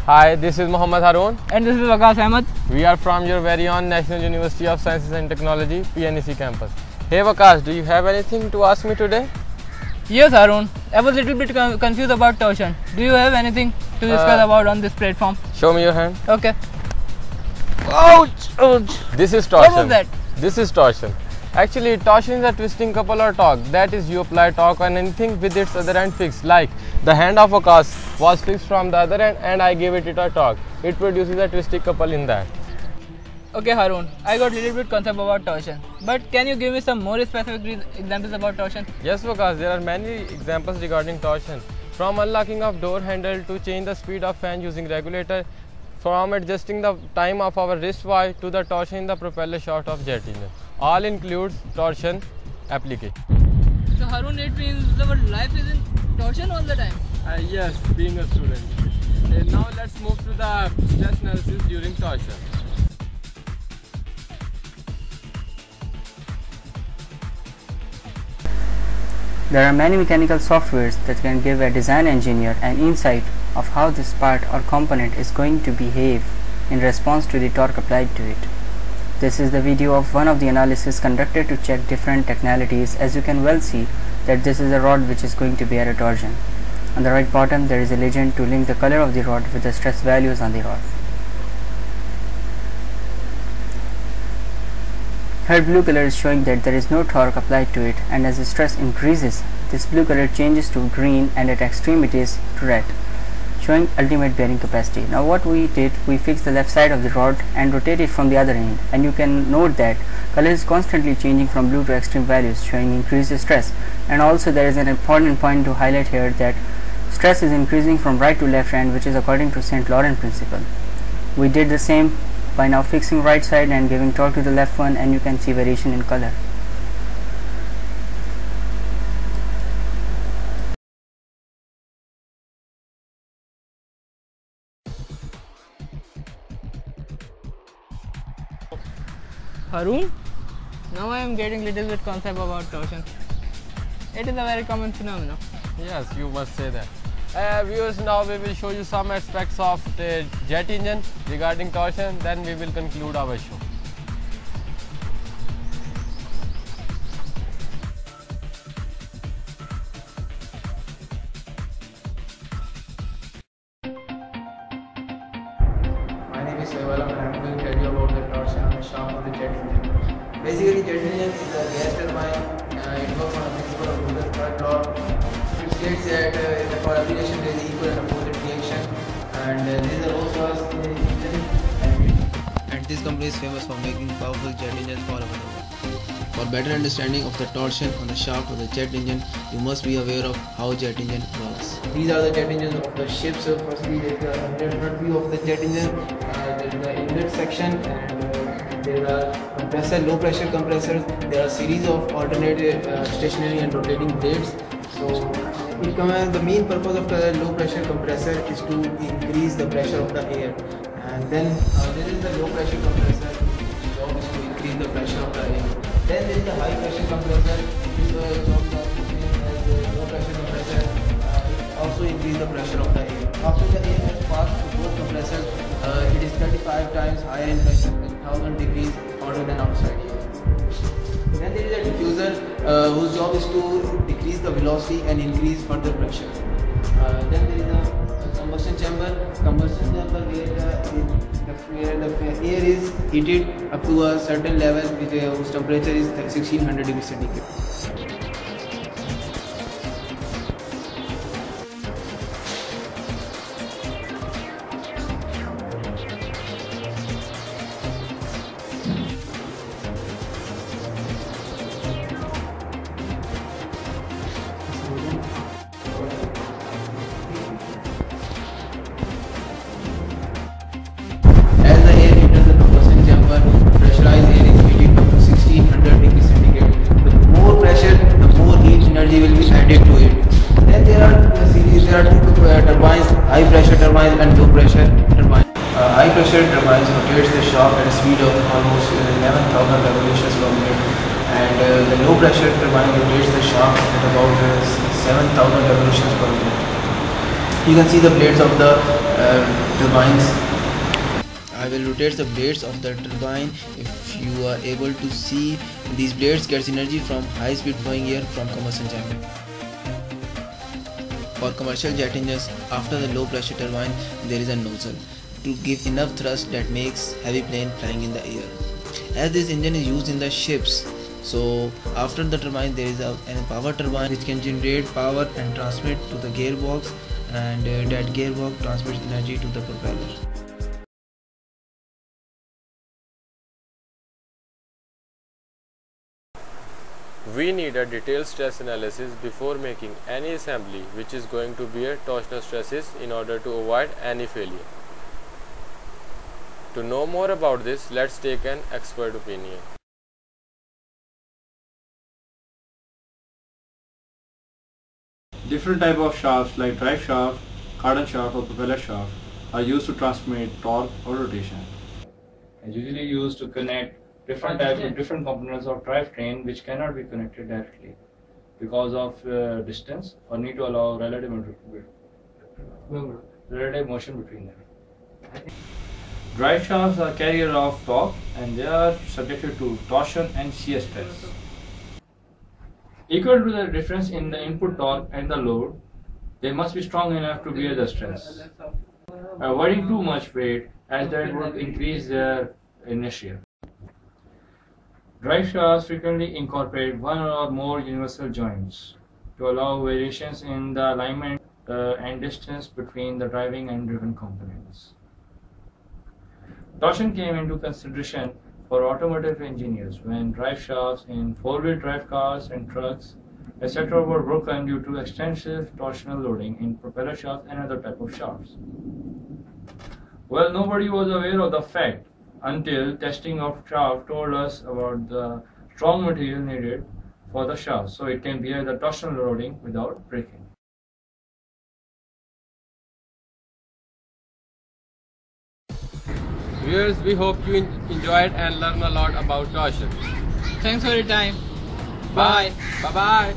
Hi, this is Muhammad Haroon. And this is Waqas Ahmed. We are from your very own National University of Sciences and Technology, PNEC campus. Hey Waqas, do you have anything to ask me today? Yes, Haroon. I was a little bit confused about torsion. Do you have anything to discuss about on this platform? Show me your hand. Okay. Ouch! Ouch! This is torsion. What was that? This is torsion. Actually, torsion is a twisting couple or torque. That is, you apply torque on anything with its other end fixed. Like the hand of Waqas was fixed from the other end and I gave it a torque. It produces a twisting couple in that. Okay, Haroon. I got a little bit concept about torsion. But can you give me some more specific examples about torsion? Yes, Waqas, there are many examples regarding torsion. From unlocking of door handle to change the speed of fan using regulator, from adjusting the time of our wrist watch to the torsion in the propeller shaft of jet engine. All includes torsion application. So Haroon, it means our life is in torsion all the time? Yes, being a student. Now let's move to the stress analysis during torsion. There are many mechanical softwares that can give a design engineer an insight of how this part or component is going to behave in response to the torque applied to it. This is the video of one of the analysis conducted to check different technicalities. As you can well see that this is a rod which is going to bear a torsion. On the right bottom there is a legend to link the color of the rod with the stress values on the rod. Here blue color is showing that there is no torque applied to it, and as the stress increases, this blue color changes to green and at extremities to red, showing ultimate bearing capacity. Now what we did, we fixed the left side of the rod and rotate it from the other end, and you can note that color is constantly changing from blue to extreme values, showing increased stress. And also there is an important point to highlight here, that stress is increasing from right to left hand, which is according to St. Laurent principle. We did the same by now fixing right side and giving torque to the left one, and you can see variation in color. Haroon, now I am getting little bit concept about torsion. It is a very common phenomenon. Yes, you must say that. Viewers, now we will show you some aspects of the jet engine regarding torsion, then we will conclude our show. My name is Sohail and I am going to tell you about the torsion on the shaft of the jet engine. Basically, jet engine is a gas turbine. It works on a principle of Newton's third law. It states that for application there is equal and opposite reaction, and there is a low source in the engine. And this company is famous for making powerful jet engines for our world. For better understanding of the torsion on the shaft of the jet engine, you must be aware of how jet engine works. These are the jet engines of the ship. So firstly, there is the front view of the jet engine. There is the inlet section, and there are compressor, low pressure compressors. There are series of alternate stationary and rotating blades. So the main purpose of the low pressure compressor is to increase the pressure of the air. And then there is the low pressure compressor, which job is to increase the pressure of the air. Then there is the high pressure compressor, which job as the low pressure compressor, also increase the pressure of the air. After the air has passed through both compressors, it is 35 times higher in pressure and 1000 degrees hotter than outside here. Then there is a diffuser, whose job is to decrease the velocity and increase further pressure. Then there is a combustion chamber. Combustion chamber where the air is heated up to a certain level, whose temperature is 1600 degrees centigrade. High pressure turbines and low pressure turbines. High pressure turbines rotates the shaft at a speed of almost 11,000 revolutions per minute, and the low pressure turbine rotates the shaft at about 7,000 revolutions per minute. You can see the blades of the turbines. I will rotate the blades of the turbine. If you are able to see, these blades gets energy from high speed flowing air from combustion chamber. For commercial jet engines, after the low pressure turbine, there is a nozzle to give enough thrust that makes heavy plane flying in the air. As this engine is used in the ships, so after the turbine there is a power turbine which can generate power and transmit to the gearbox, and that gearbox transmits energy to the propeller. We need a detailed stress analysis before making any assembly which is going to bear torsional stresses in order to avoid any failure. To know more about this, let's take an expert opinion. Different type of shafts like drive shaft, cardan shaft or propeller shaft are used to transmit torque or rotation. It's usually used to connect different components of drivetrain which cannot be connected directly because of distance or need to allow relative motion between them. Drive shafts are carrier of torque and they are subjected to torsion and shear stress. Equal to the difference in the input torque and the load, they must be strong enough to bear the stress, avoiding too much weight as that would increase their inertia. Drive shafts frequently incorporate one or more universal joints to allow variations in the alignment and distance between the driving and driven components. Torsion came into consideration for automotive engineers when drive shafts in four-wheel drive cars and trucks, etc. were broken due to extensive torsional loading in propeller shafts and other type of shafts. Well, nobody was aware of the fact until testing of shaft told us about the strong material needed for the shaft so it can bear the torsional loading without breaking. Viewers, we hope you enjoyed and learned a lot about torsion. Thanks for your time. Bye. Bye-bye.